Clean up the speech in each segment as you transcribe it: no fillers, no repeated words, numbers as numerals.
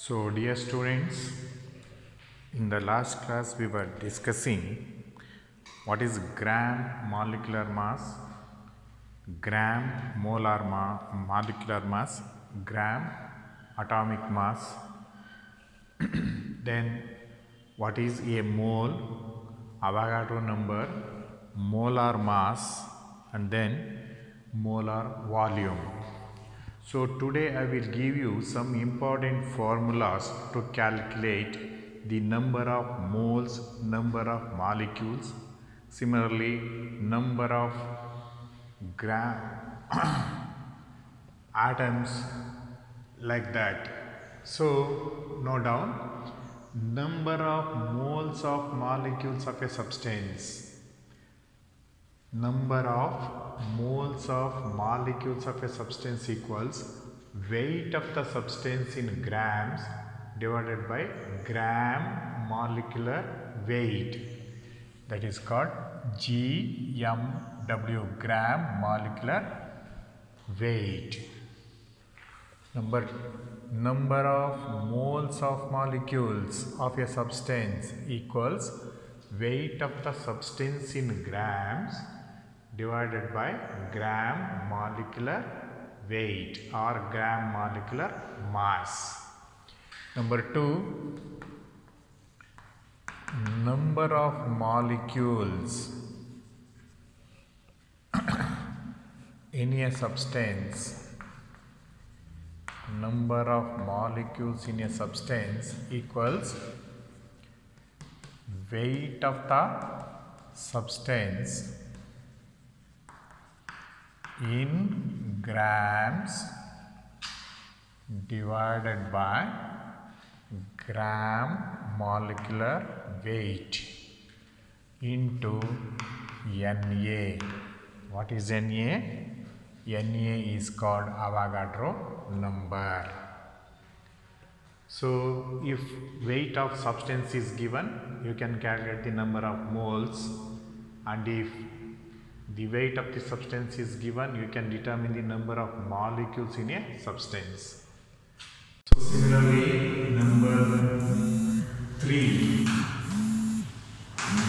So, dear students, in the last class we were discussing what is gram molecular mass, gram molar molecular mass, gram atomic mass, then what is a mole, Avogadro number, molar mass, and then molar volume. So today I will give you some important formulas to calculate the number of moles, number of molecules, similarly number of atoms, like that. So note down number of moles of molecules of a substance. Number of moles of molecules of a substance equals weight of the substance in grams divided by gram molecular weight, that is called GMW, gram molecular weight. Number of moles of molecules of a substance equals weight of the substance in grams divided by gram molecular weight or gram molecular mass. Number 2, number of molecules in a substance. Number of molecules in a substance equals weight of the substance in grams divided by gram molecular weight into Na. What is Na? Na is called Avogadro number. So if weight of substance is given, you can calculate the number of moles, and if the weight of the substance is given, you can determine the number of molecules in a substance. So similarly, number 3,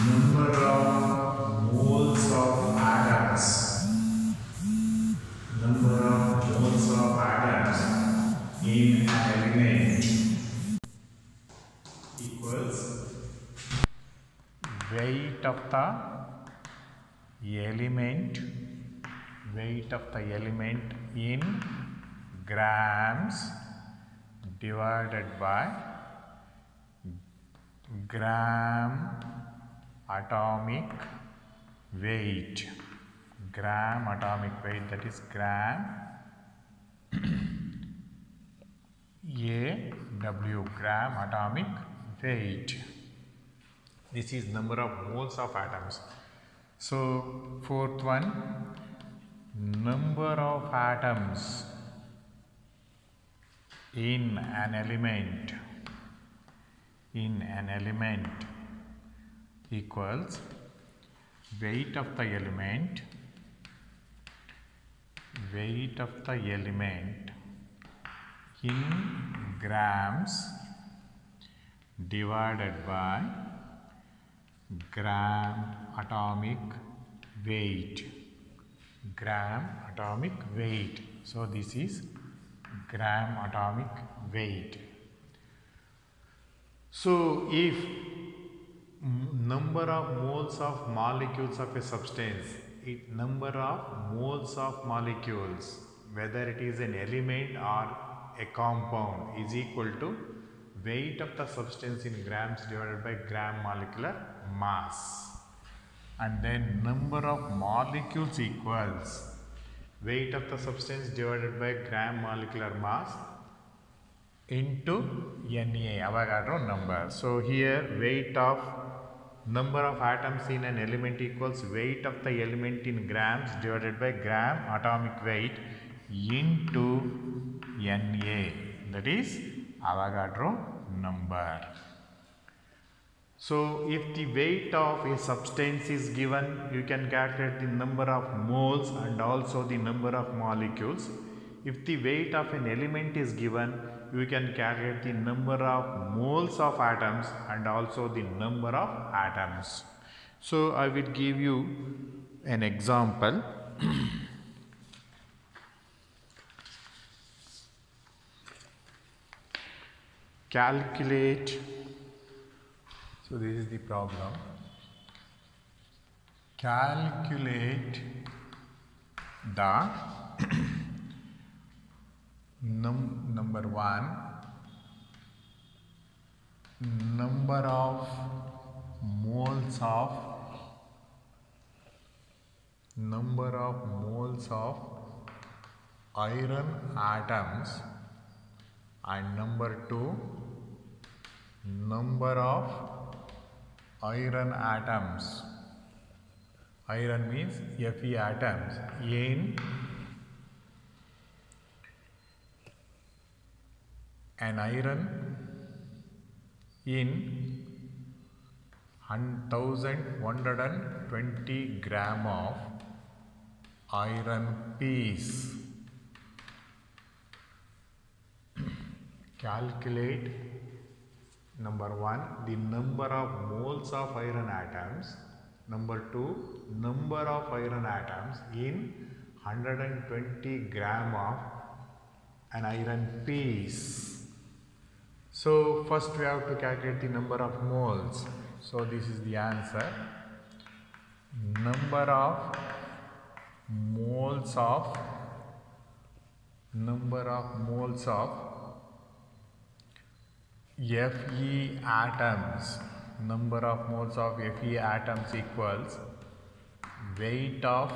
number of moles of atoms. Number of moles of atoms in an element equals weight of the element in grams divided by gram atomic weight. Gram atomic weight, that is gram AW, gram atomic weight. This is number of moles of atoms. So fourth one, number of atoms in an element equals weight of the element in grams divided by gram atomic weight. So this is gram atomic weight. So if number of moles of molecules of a substance, number of moles of molecules, whether it is an element or a compound, is equal to weight of the substance in grams divided by gram molecular mass. And then number of molecules equals weight of the substance divided by gram molecular mass into Na, Avogadro number. So here weight of number of atoms in an element equals weight of the element in grams divided by gram atomic weight into Na, that is Avogadro number. So if the weight of a substance is given, you can calculate the number of moles and also the number of molecules. if the weight of an element is given, you can calculate the number of moles of atoms and also the number of atoms. So I will give you an example. Calculate, so this is the problem. Calculate the number one, number of moles of iron atoms, and number two, number of iron atoms. Iron means Fe atoms in an iron in 1120 gram of iron piece. Calculate number one, the number of moles of iron atoms. Number two, number of iron atoms in 120 gram of an iron piece. So first we have to calculate the number of moles. So this is the answer. Number of moles of Fe atoms. Number of moles of Fe atoms equals weight of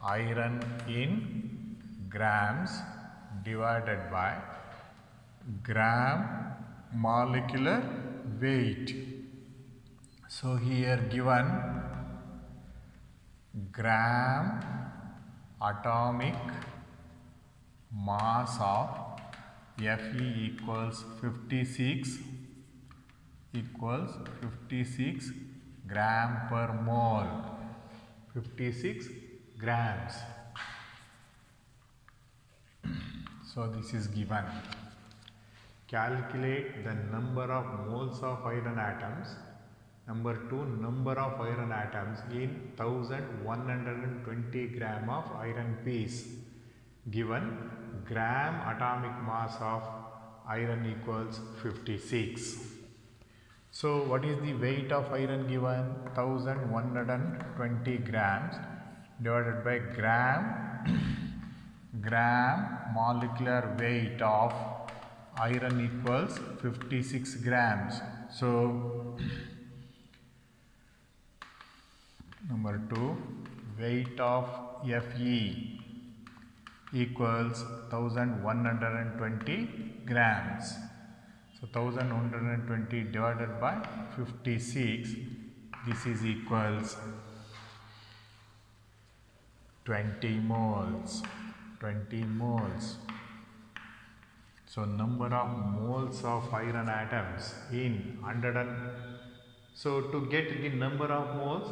iron in grams divided by gram molecular weight. So here given gram atomic mass of Fe equals 56 gram per mole, 56 grams. So this is given. Calculate the number of moles of iron atoms. Number two, number of iron atoms in 1120 gram of iron piece. Given gram atomic mass of iron equals 56. So what is the weight of iron given? 1120 grams divided by gram molecular weight of iron equals 56 grams. So number two, weight of Fe equals 1120 grams. So 1120 divided by 56, this is equals 20 moles. So number of moles of iron atoms in 100. So to get the number of moles,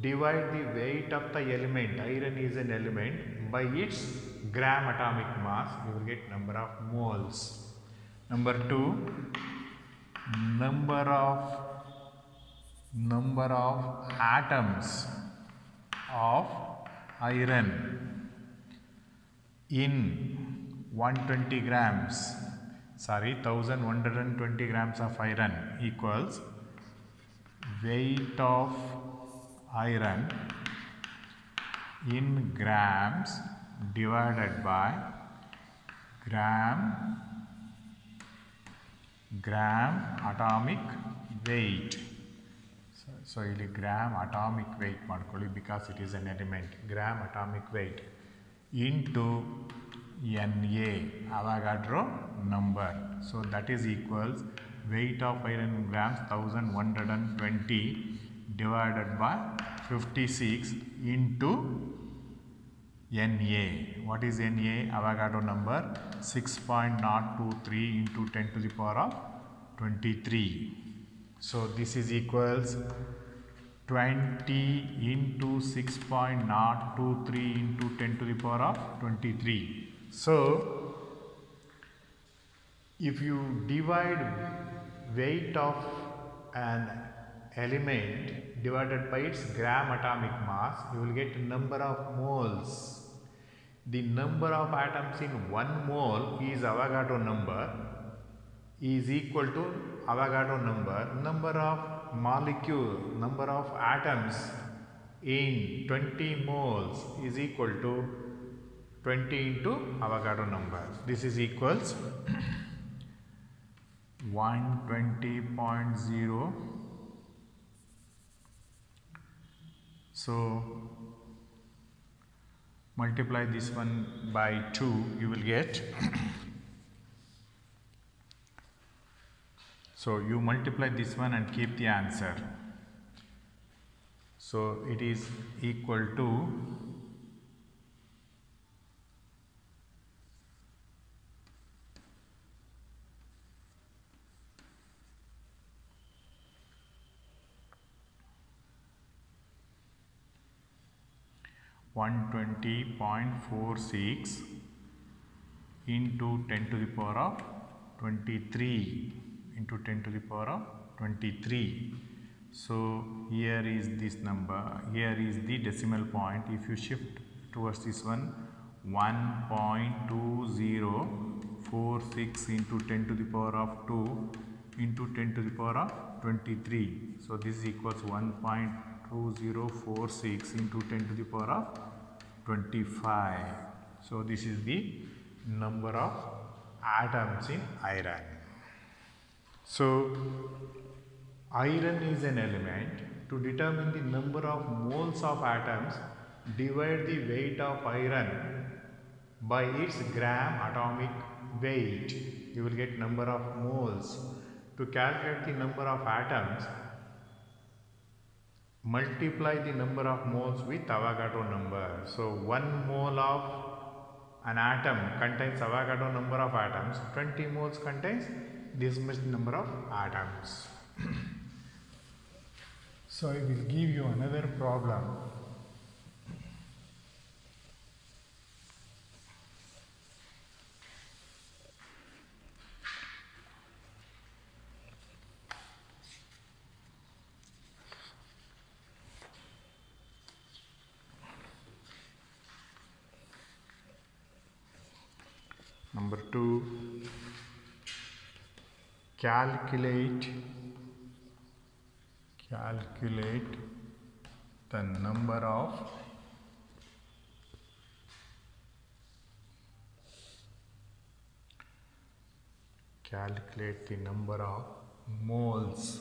divide the weight of the element, iron is an element, by its gram atomic mass, you will get number of moles. Number two, number of atoms of iron in 1120 grams of iron equals weight of iron in grams divided by gram atomic weight. So ಇಲ್ಲಿ gram atomic weight ಮಾಡ್ಕೊಳ್ಳಿ because it is an element. Gram atomic weight into Na, Avogadro number. So that is equals weight of iron in grams 1120 divided by 56 into Na. What is Na? Avogadro number 6.023 into 10 to the power of 23. So this is equals 20 into 6.023 into 10 to the power of 23. So if you divide weight of an element divided by its gram atomic mass, you will get number of moles. The number of atoms in 1 mole is Avogadro number, is equal to Avogadro number of molecule, number of atoms in 20 moles is equal to 20 into Avogadro number. This is equals 120.0. So multiply this one by 2, you will get so you multiply this one and keep the answer. So it is equal to 120.46 into 10 to the power of 23 into 10 to the power of 23. So here is this number, here is the decimal point. If you shift towards this one, 1.2046 into 10 to the power of 2 into 10 to the power of 23. So this is equals 1.2046 into 10 to the power of 25. So this is the number of atoms in iron. So iron is an element. To determine the number of moles of atoms, divide the weight of iron by its gram atomic weight. You will get number of moles. To calculate the number of atoms, multiply the number of moles with Avogadro number. So 1 mole of an atom contains Avogadro number of atoms. 20 moles contains this much number of atoms. So I will give you another problem. Number 2, calculate the number of moles.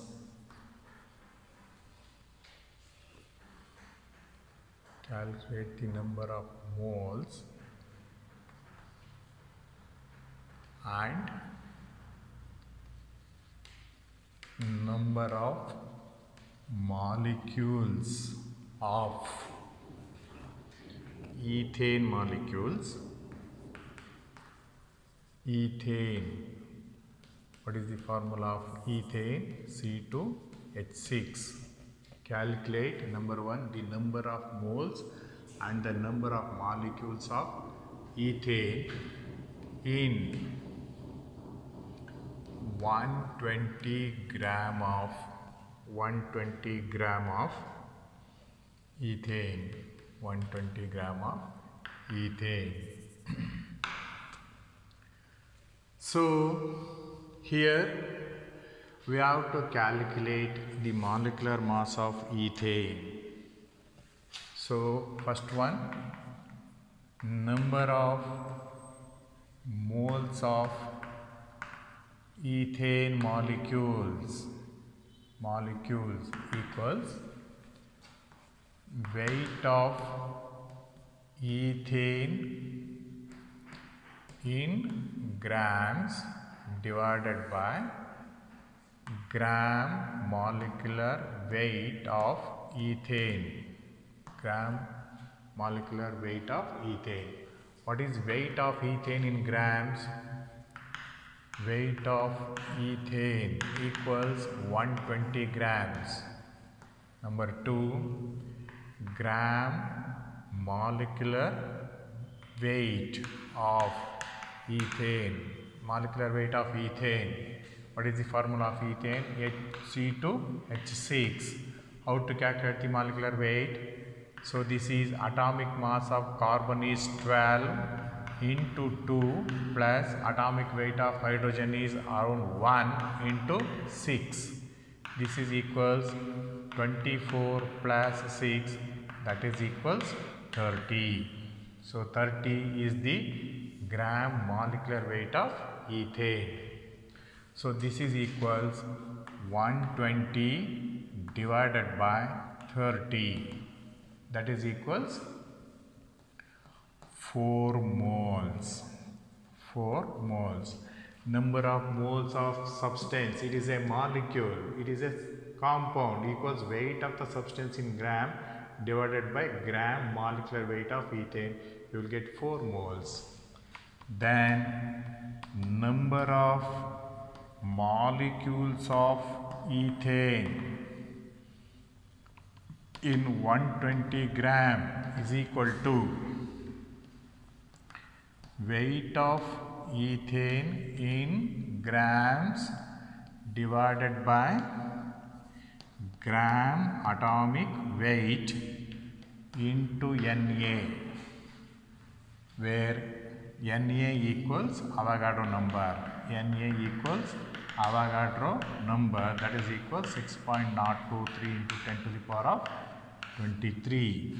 Calculate the number of moles and number of molecules of ethane molecules. Ethane. What is the formula of ethane? C2H6. Calculate number 1, the number of moles and the number of molecules of ethane in 120 gram of ethane. 120 gram of ethane. So here we have to calculate the molecular mass of ethane. So first one, number of moles of ethane molecules equals weight of ethane in grams divided by gram molecular weight of ethane. Gram molecular weight of ethane. What is weight of ethane in grams? Weight of ethane equals 120 grams. Number 2, gram molecular weight of ethane, molecular weight of ethane. What is the formula of ethane? Hc2H6. How to calculate the molecular weight? So this is atomic mass of carbon is 12 into 2 plus atomic weight of hydrogen is around 1 into 6. This is equals 24 plus 6, that is equals 30. So 30 is the gram molecular weight of ethane. So this is equals 120 divided by 30, that is equals 4 moles. 4 moles. Number of moles of substance, it is a molecule, it is a compound, equals weight of the substance in gram divided by gram molecular weight of ethane. You will get 4 moles. Then number of molecules of ethane in 120 gram is equal to weight of ethane in grams divided by gram atomic weight into Na, where Na equals Avogadro number. Na equals Avogadro number, that is equal 6.023 into 10 to the power of 23.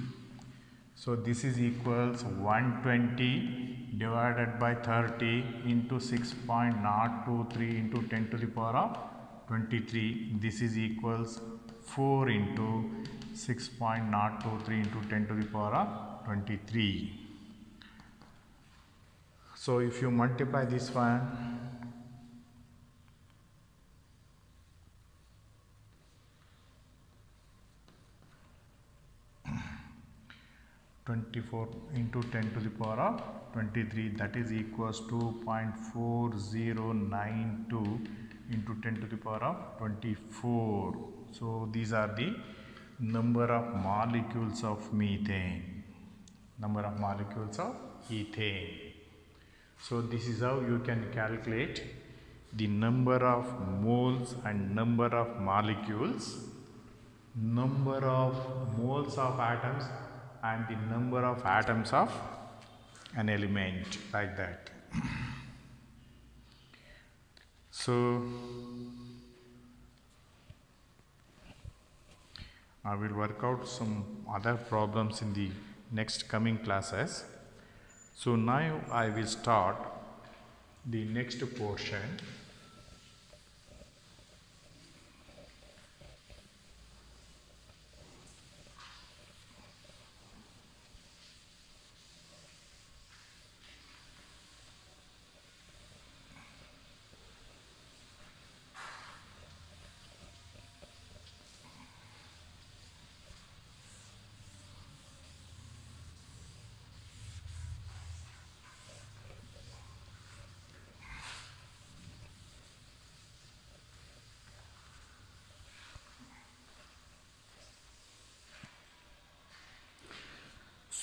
So this is equals 120 divided by 30 into 6.023 into 10 to the power of 23. This is equals 4 into 6.023 into 10 to the power of 23. So if you multiply this one, 24 into 10 to the power of 23, that is equals 2.4092 into 10 to the power of 24. So these are the number of molecules of methane, number of molecules of ethane. So this is how you can calculate the number of moles and number of molecules, number of moles of atoms and the number of atoms of an element, like that. So I will work out some other problems in the next coming classes. So now I will start the next portion.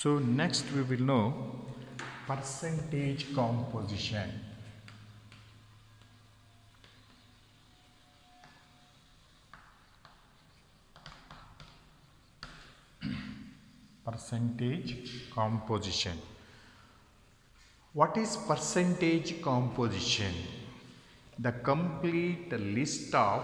So next we will know percentage composition. Percentage composition. What is percentage composition? The complete list of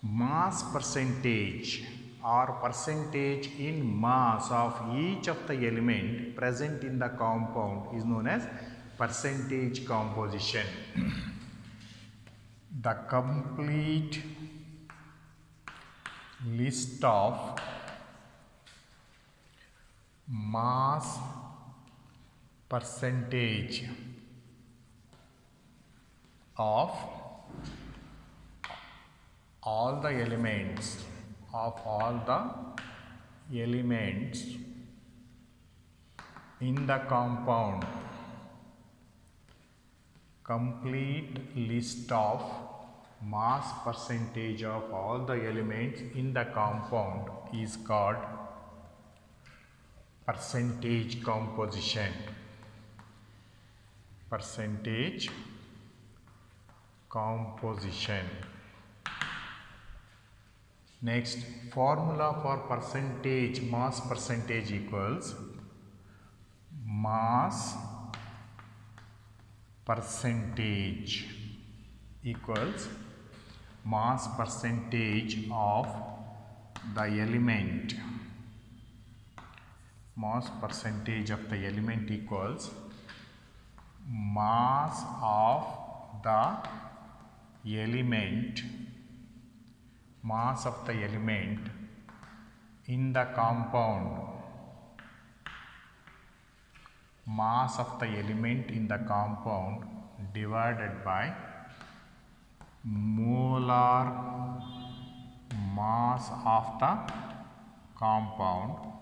mass percentage or percentage in mass of each of the element present in the compound is known as percentage composition. The complete list of mass percentage of all the elements in the compound. Complete list of mass percentage of all the elements in the compound is called percentage composition. percentage composition. Next, formula for percentage, mass percentage equals mass percentage equals mass percentage of the element. Mass percentage of the element equals mass of the element, mass of the element in the compound, mass of the element in the compound divided by molar mass of the compound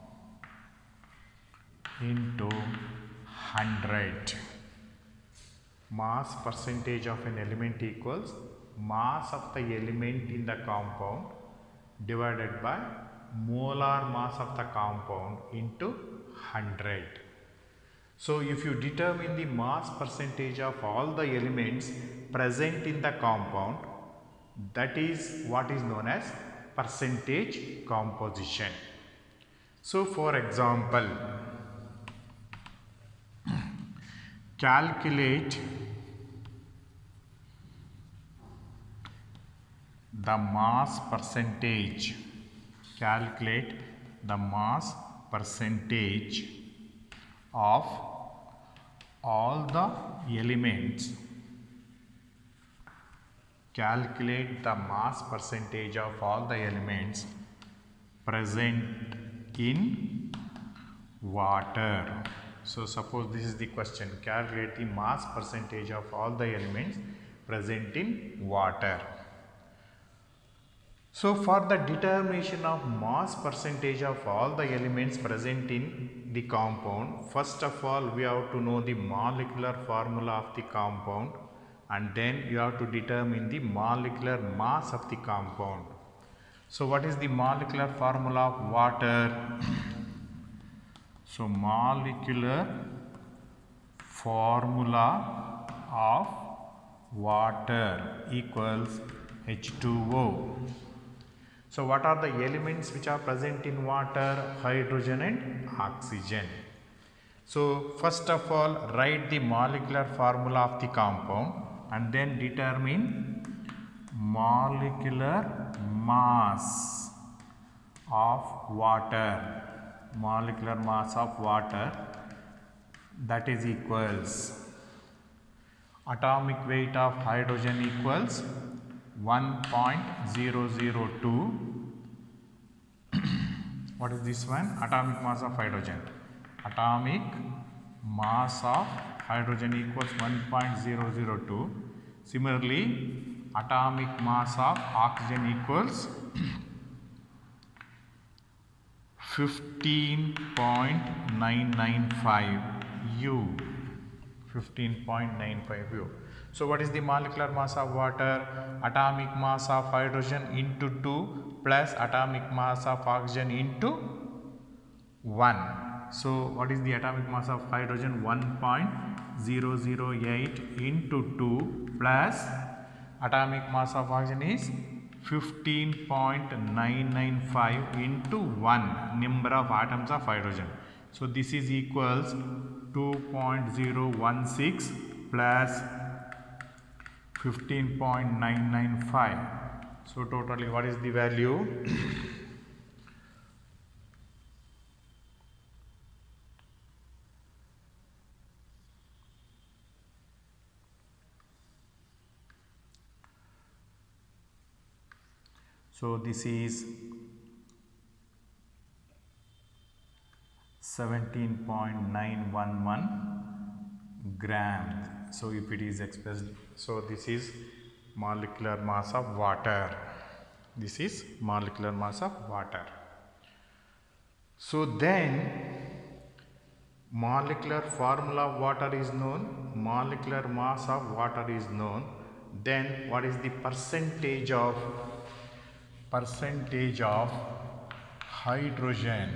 into 100. Mass percentage of an element equals mass of the element in the compound divided by molar mass of the compound into 100. So if you determine the mass percentage of all the elements present in the compound, that is what is known as percentage composition. So for example, calculate the mass percentage, calculate the mass percentage of all the elements, calculate the mass percentage of all the elements present in water. So suppose this is the question, calculate the mass percentage of all the elements present in water. So for the determination of mass percentage of all the elements present in the compound, first of all we have to know the molecular formula of the compound, and then you have to determine the molecular mass of the compound. So what is the molecular formula of water? So molecular formula of water equals H2O. So what are the elements which are present in water? Hydrogen and oxygen. So first of all write the molecular formula of the compound and then determine molecular mass of water. Molecular mass of water, that is equals atomic weight of hydrogen equals 1.002. What is this one? Atomic mass of hydrogen. Atomic mass of hydrogen equals 1.002. Similarly, atomic mass of oxygen equals 15.995 U. 15.95 U. So what is the molecular mass of water? Atomic mass of hydrogen into 2 plus atomic mass of oxygen into 1. So what is the atomic mass of hydrogen? 1.008 into 2 plus atomic mass of oxygen is 15.995 into 1, number of atoms of hydrogen. So this is equals 2.016 plus 15.995. So totally what is the value? So this is 17.911 grams. So if it is expressed, so this is molecular mass of water. This is molecular mass of water. So then molecular formula of water is known, molecular mass of water is known. Then what is the percentage of hydrogen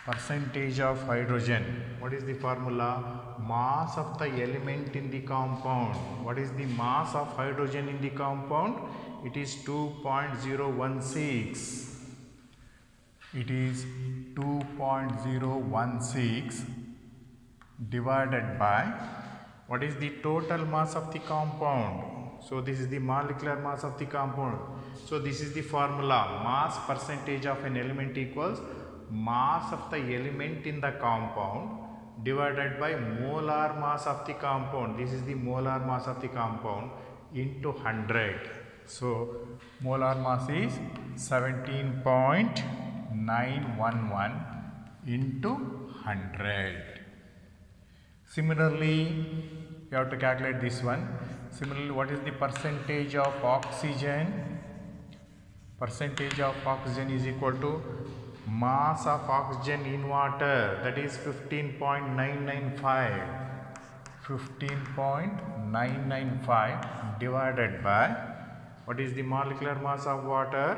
percentage of hydrogen. What is the formula? Mass of the element in the compound. What is the mass of hydrogen in the compound? It is 2.016. It is 2.016 divided by what is the total mass of the compound. So this is the molecular mass of the compound. So this is the formula. Mass percentage of an element equals mass of the element in the compound divided by molar mass of the compound. This is the molar mass of the compound into 100. So molar mass is 17.911 into 100. Similarly, you have to calculate this one. Similarly, what is the percentage of oxygen? Percentage of oxygen is equal to mass of oxygen in water, that is 15.995. 15.995 divided by what is the molecular mass of water?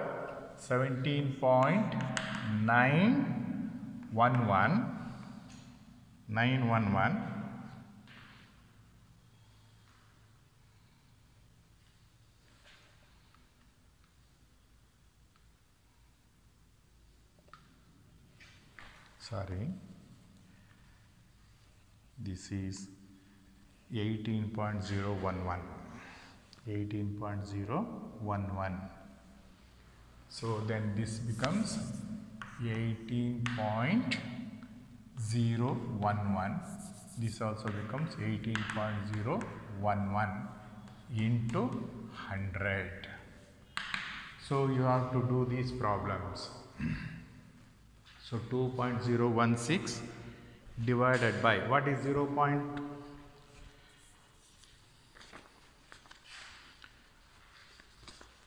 17.911. Sorry, this is 18.011. 18.011. So then this becomes 18.011. This also becomes 18.011 into 100. So you have to do these problems. So 2.016 divided by what is 0.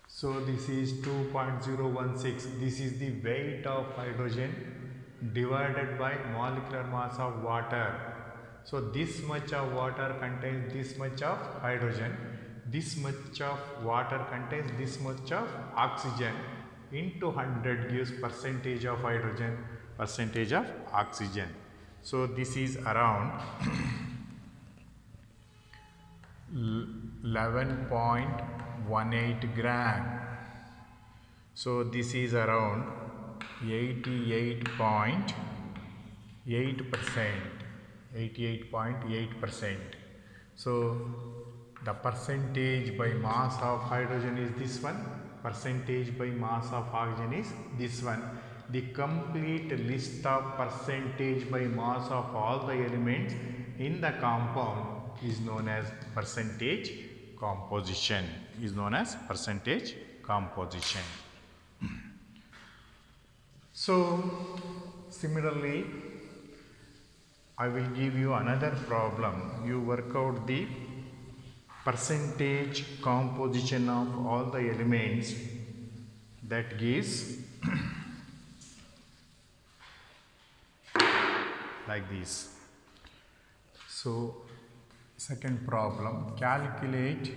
So this is 2.016. This is the weight of hydrogen divided by molecular mass of water. So this much of water contains this much of hydrogen. This much of water contains this much of oxygen. Into 100 gives percentage of hydrogen, percentage of oxygen. So this is around 11.18 gram. So this is around 88.8%. 88.8%. So the percentage by mass of hydrogen is this one. Percentage by mass of oxygen is this one. The complete list of percentage by mass of all the elements in the compound is known as percentage composition. Is known as percentage composition. So similarly, I will give you another problem. You work out the percentage composition of all the elements. That gives like this. So second problem, calculate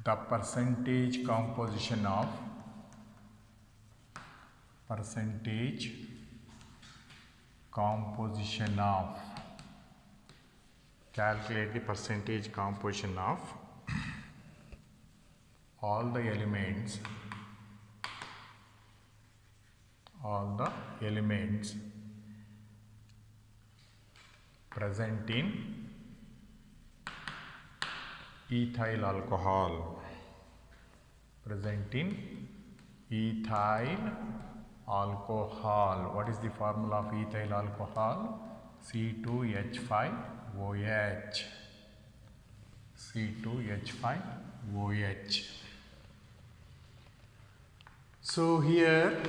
the percentage composition of calculate the percentage composition of all the elements present in ethyl alcohol. What is the formula of ethyl alcohol? C2H5OH. C2H5OH. So here,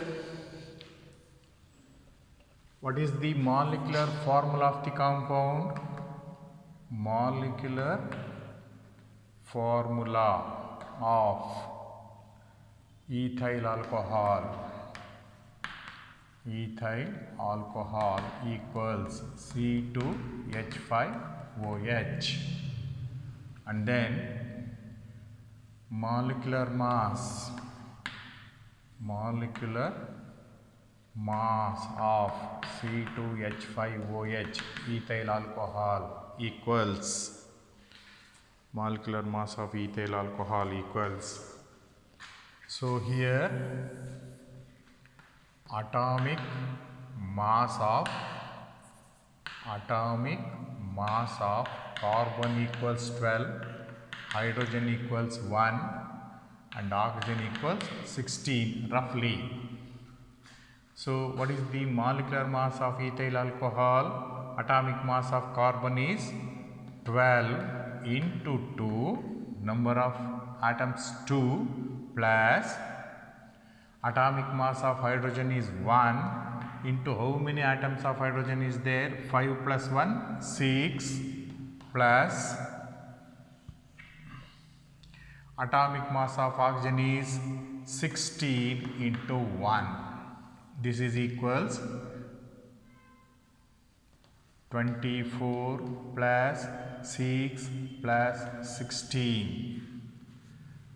what is the molecular formula of the compound? Molecular formula of ethyl alcohol equals C2H5OH, and then molecular mass molecular mass of C2H5OH ethyl alcohol equals molecular mass of ethyl alcohol equals. So here atomic mass of carbon equals 12, hydrogen equals 1 and oxygen equals 16 roughly. So what is the molecular mass of ethyl alcohol? Atomic mass of carbon is 12 into 2, number of atoms 2 plus atomic mass of hydrogen is 1 into how many atoms of hydrogen is there? 5 plus 1, 6 plus atomic mass of oxygen is 16 into 1. This is equals 24 plus 6 plus 16.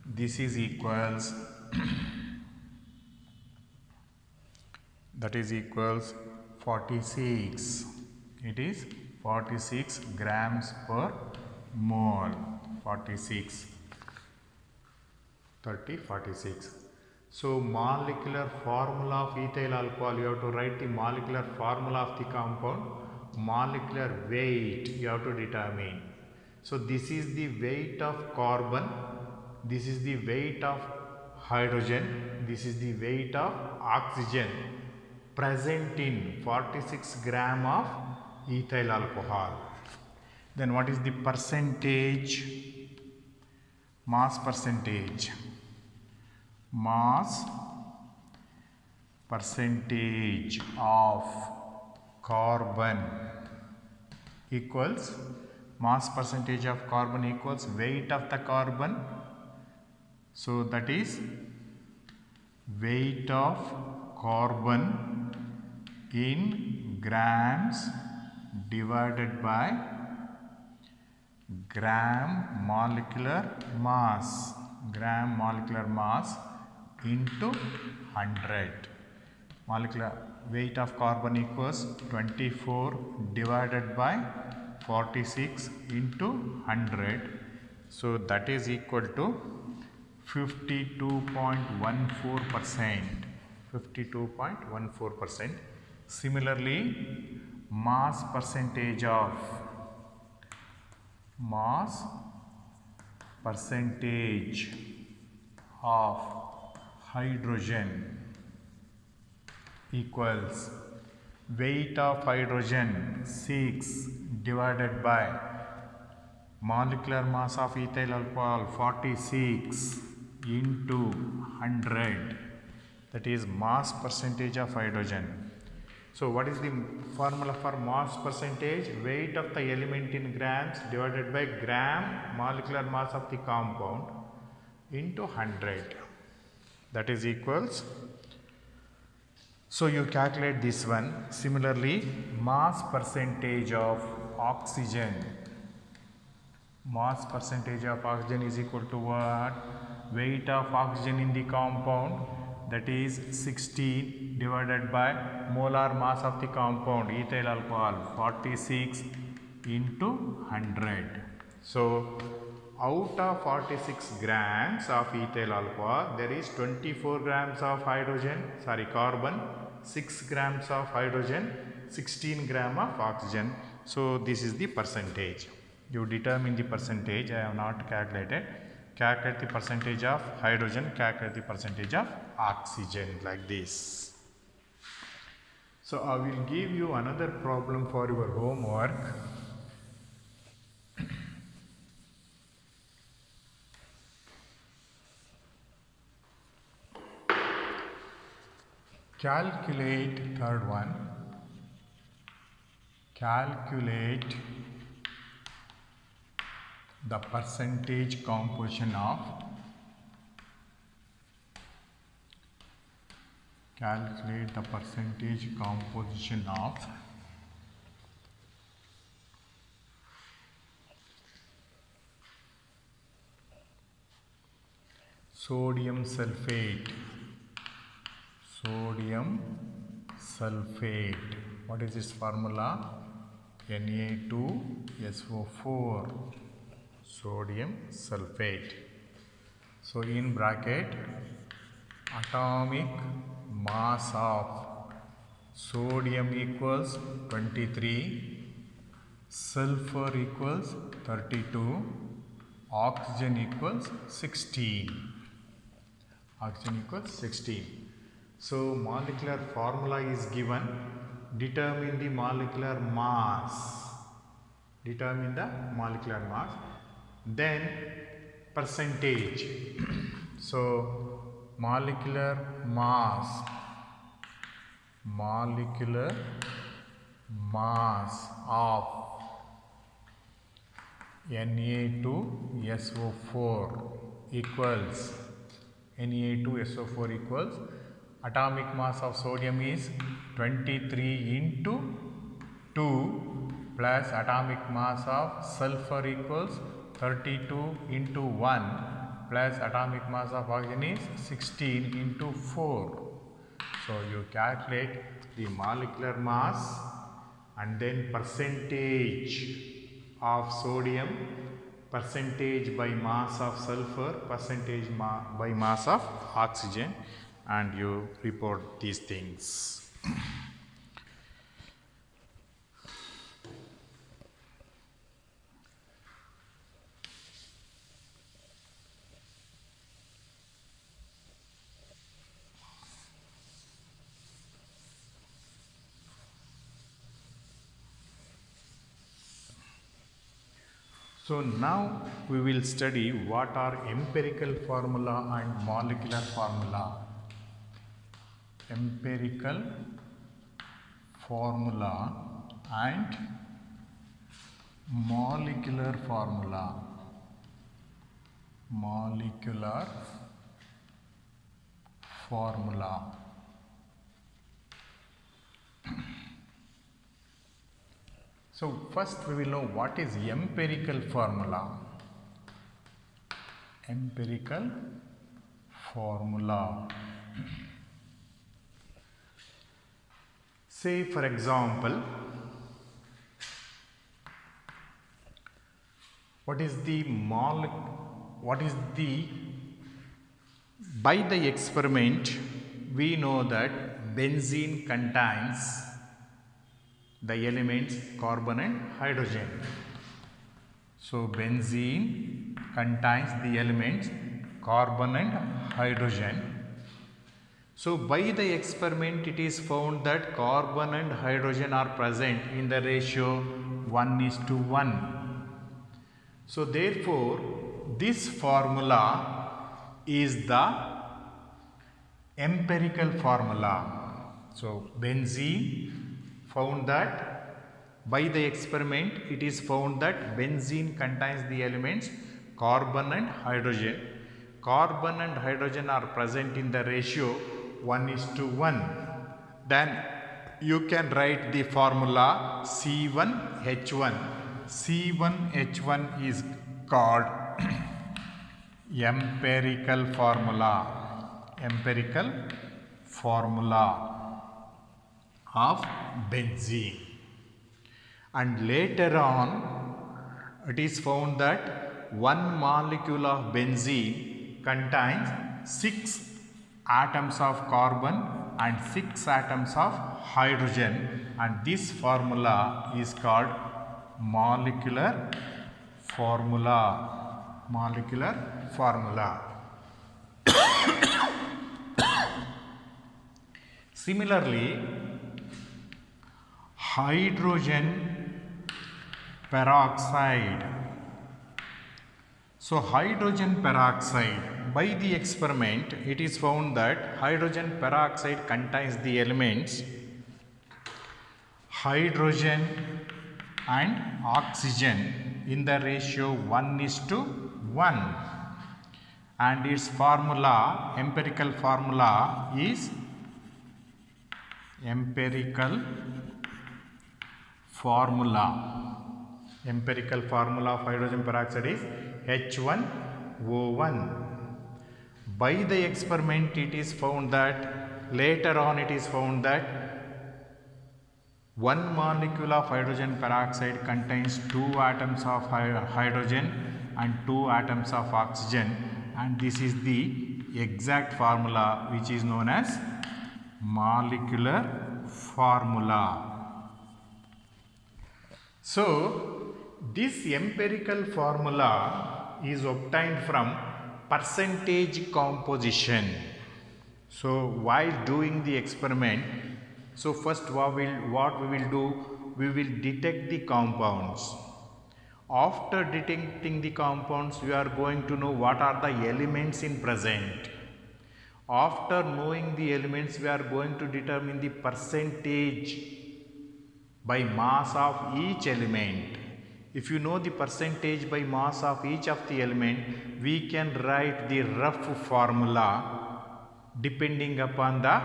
This is equals that is equals 46. It is 46 grams per mole. 46. 30, 46. So molecular formula of ethyl alcohol, you have to write the molecular formula of the compound. Molecular weight you have to determine. So this is the weight of carbon, this is the weight of hydrogen, this is the weight of oxygen present in 46 gram of ethyl alcohol. Then what is the percentage? Mass percentage. Mass percentage of carbon equals mass percentage of carbon equals weight of the carbon. So that is weight of carbon in grams divided by gram molecular mass. Gram molecular mass into 100. Molecular weight of carbon equals 24 divided by 46 into 100. So that is equal to 52.14%. 52.14%. Similarly, mass percentage of hydrogen equals weight of hydrogen 6 divided by molecular mass of ethyl alcohol 46 into 100, that is mass percentage of hydrogen. So what is the formula for mass percentage? Weight of the element in grams divided by gram molecular mass of the compound into 100, that is equals. So you calculate this one. Similarly, mass percentage of oxygen. Mass percentage of oxygen is equal to what? Weight of oxygen in the compound, that is 16 divided by molar mass of the compound ethyl alcohol 46 into 100. So out of 46 grams of ethyl alcohol, there is 24 grams of carbon, 6 grams of hydrogen, 16 gram of oxygen. So this is the percentage. You determine the percentage. I have not calculated. Calculate the percentage of hydrogen, calculate the percentage of oxygen, like this. So I will give you another problem for your homework. Calculate, third one, calculate the percentage composition of sodium sulfate sodium sulfate. What is its formula? Na2SO4, sodium sulfate. So in bracket, atomic mass of sodium equals 23, sulfur equals 32, oxygen equals 16. Oxygen equals 16. So molecular formula is given. Determine the molecular mass. Determine the molecular mass. Then percentage. So molecular mass of Na2SO4 equals atomic mass of sodium is 23 into 2 plus atomic mass of sulfur equals 32 into 1 plus atomic mass of oxygen is 16 into 4. So you calculate the molecular mass and then percentage of sodium, percentage by mass of sulfur, percentage by mass of oxygen, and you report these things. So now we will study what are empirical formula and molecular formula. Empirical formula and molecular formula. Molecular formula. So first we will know what is empirical formula. Empirical formula. Say for example, by the experiment we know that benzene contains the elements carbon and hydrogen. So benzene contains the elements carbon and hydrogen. So by the experiment it is found that carbon and hydrogen are present in the ratio 1:1. So therefore this formula is the empirical formula. So benzene found that by the experiment it is found that benzene contains the elements carbon and hydrogen. Carbon and hydrogen are present in the ratio 1:1. Then you can write the formula C1H1. C1H1 is called empirical formula. Empirical formula of benzene. And later on it is found that one molecule of benzene contains 6 atoms of carbon and 6 atoms of hydrogen, and this formula is called molecular formula. Molecular formula. Similarly, hydrogen peroxide. So hydrogen peroxide, by the experiment it is found that hydrogen peroxide contains the elements hydrogen and oxygen in the ratio 1:1, and its formula, empirical formula is empirical formula of hydrogen peroxide is H1O1. By the experiment it is found that later on it is found that one molecule of hydrogen peroxide contains 2 atoms of hydrogen and 2 atoms of oxygen, and this is the exact formula which is known as molecular formula. So this empirical formula is obtained from percentage composition. So while doing the experiment, so first what we will do, we will detect the compounds. After detecting the compounds, we are going to know what are the elements in present. After knowing the elements, we are going to determine the percentage by mass of each element. If you know the percentage by mass of each of the element, we can write the rough formula depending upon the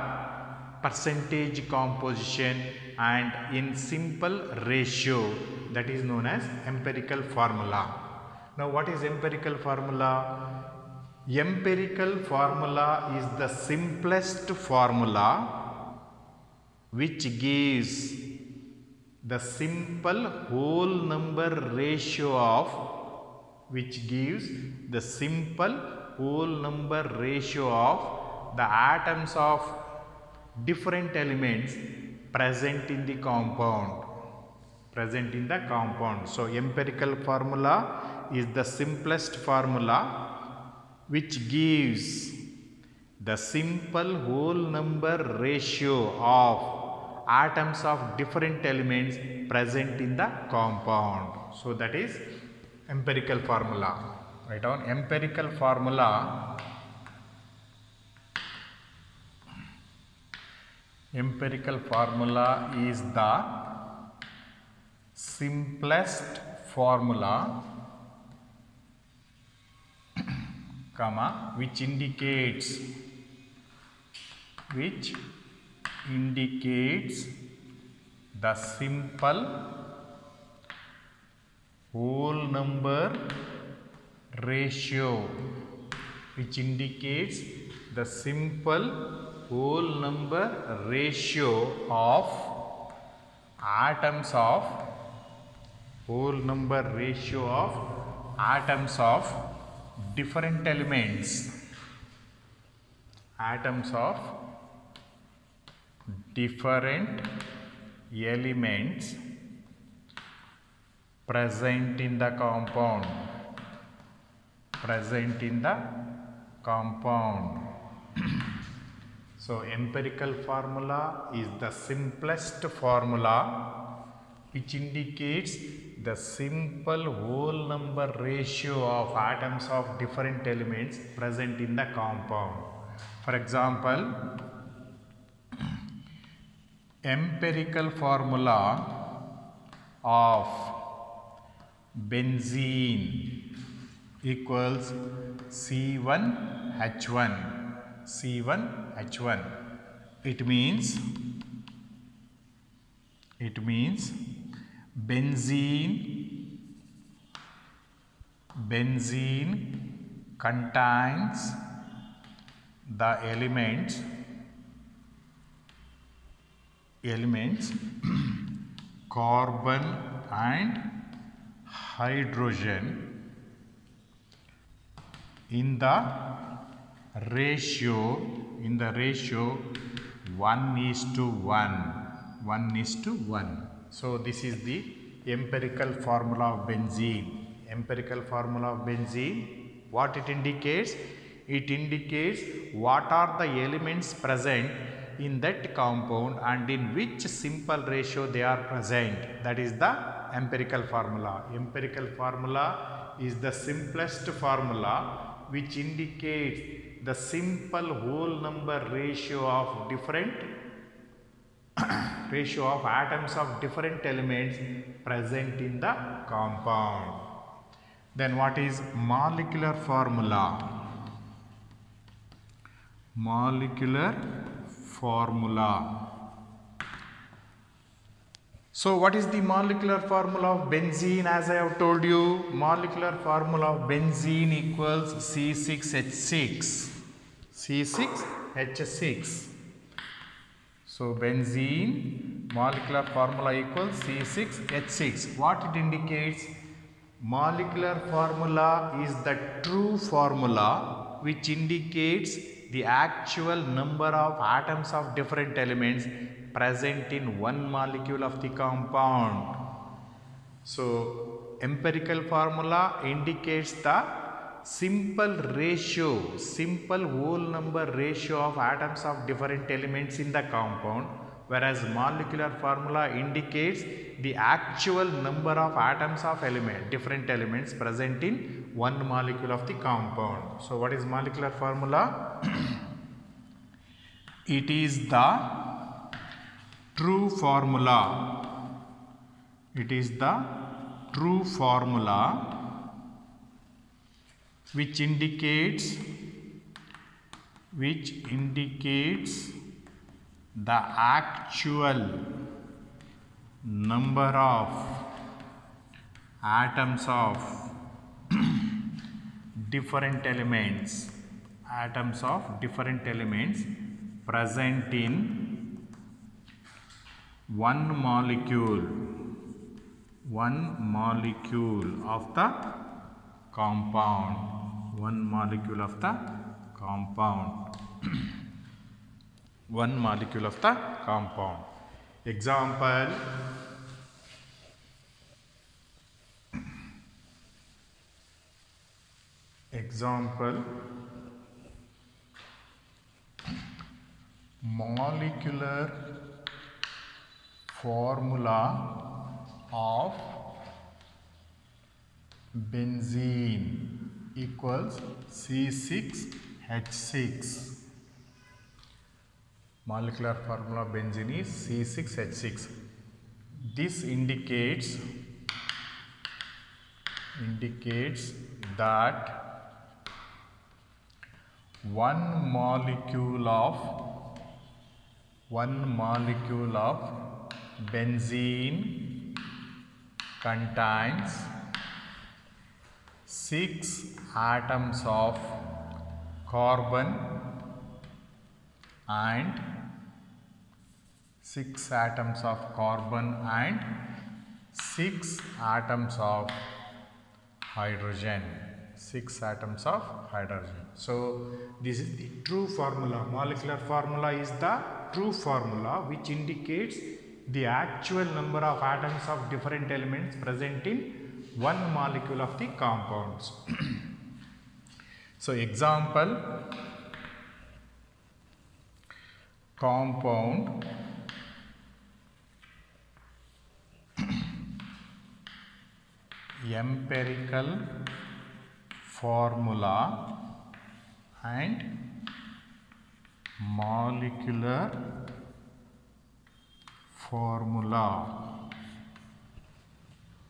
percentage composition and in simple ratio, that is known as empirical formula. Now what is empirical formula? Empirical formula is the simplest formula which gives the simple whole number ratio of the atoms of different elements present in the compound. So empirical formula is the simplest formula which gives the simple whole number ratio of atoms of different elements present in the compound. So that is empirical formula. Write down empirical formula. Empirical formula is the simplest formula, which indicates the simple whole number ratio, of atoms of different elements present in the compound. So empirical formula is the simplest formula which indicates the simple whole number ratio of atoms of different elements present in the compound. For example, empirical formula of benzene equals C1H1. It means benzene contains the elements carbon and hydrogen in the ratio 1:1. So this is the empirical formula of benzene. What it indicates? It indicates what are the elements present in that compound and in which simple ratio they are present. That is the empirical formula. Empirical formula is the simplest formula which indicates the simple whole number ratio of atoms of different elements present in the compound. Then what is molecular formula? So what is the molecular formula of benzene? As I have told you, molecular formula of benzene equals C6H6. So benzene molecular formula equals C6H6. What it indicates? Molecular formula is the true formula which indicates the actual number of atoms of different elements present in one molecule of the compound. So empirical formula indicates the simple ratio, simple whole number ratio of atoms of different elements in the compound, whereas molecular formula indicates the actual number of atoms of different elements present in one molecule of the compound. So what is molecular formula? It is the true formula. It is the true formula which indicates the actual number of atoms of different elements present in one molecule of the compound. One molecule of the compound. One molecule of the compound. Example. Molecular formula of benzene equals C6H6. Molecular formula of benzene is C6H6. This indicates that one molecule of benzene contains 6 atoms of carbon and 6 atoms of hydrogen. 6 atoms of hydrogen. So this is the true formula. Molecular formula is the true formula which indicates the actual number of atoms of different elements present in one molecule of the compounds. So example, compound empirical formula and molecular formula.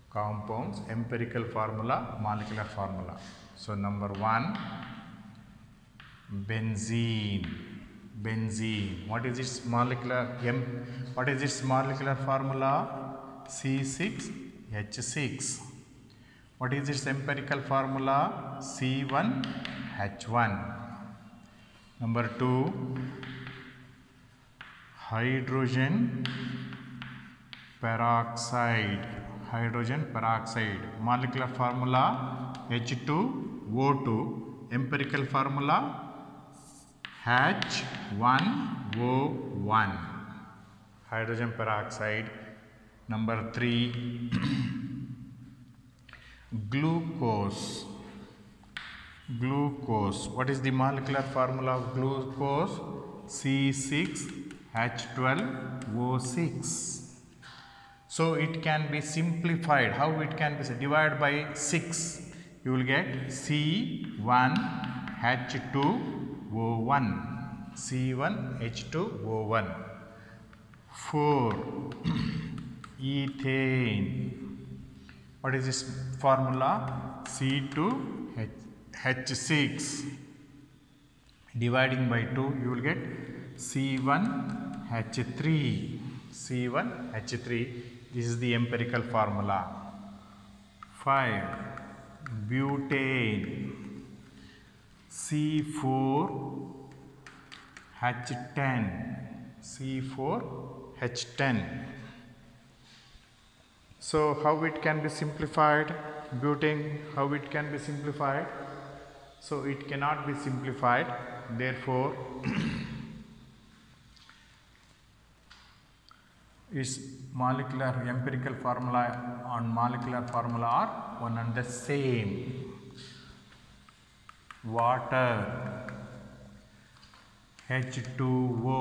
Compounds, empirical formula, molecular formula. So number 1, benzene. What is its molecular formula? C6H6. What is its empirical formula? C1H1. Number 2, hydrogen peroxide. Molecular formula H2O2. Empirical formula H1O1. Hydrogen peroxide. Number 3, glucose. What is the molecular formula of glucose? C6H12O6. So it can be simplified. How it can be divided by 6? You will get C1H2O1. C1H2O1. 4, ethane. What is this formula? C2H6. Dividing by 2, you will get C1H3. This is the empirical formula. 5, butane. C4H10. C4H10. So how it can be simplified? Butane, how it can be simplified? So it cannot be simplified, therefore its molecular empirical formula and molecular formula are one and the same. Water, H2O,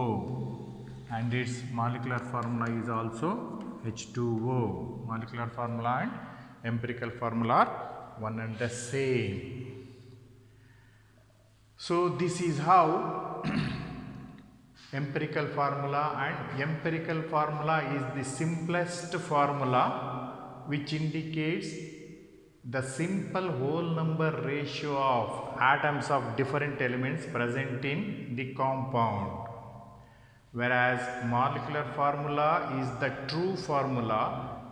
and its molecular formula is also H2O. Molecular formula and empirical formula are one and the same. So this is how empirical formula, and empirical formula is the simplest formula which indicates the simple whole number ratio of atoms of different elements present in the compound, whereas molecular formula is the true formula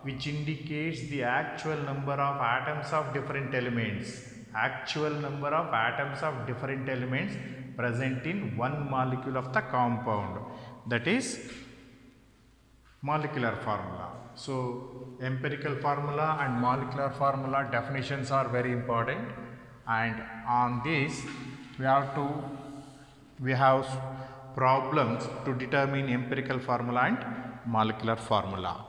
which indicates the actual number of atoms of different elements, present in one molecule of the compound, that is molecular formula. So empirical formula and molecular formula definitions are very important, and on this we have problems to determine empirical formula and molecular formula.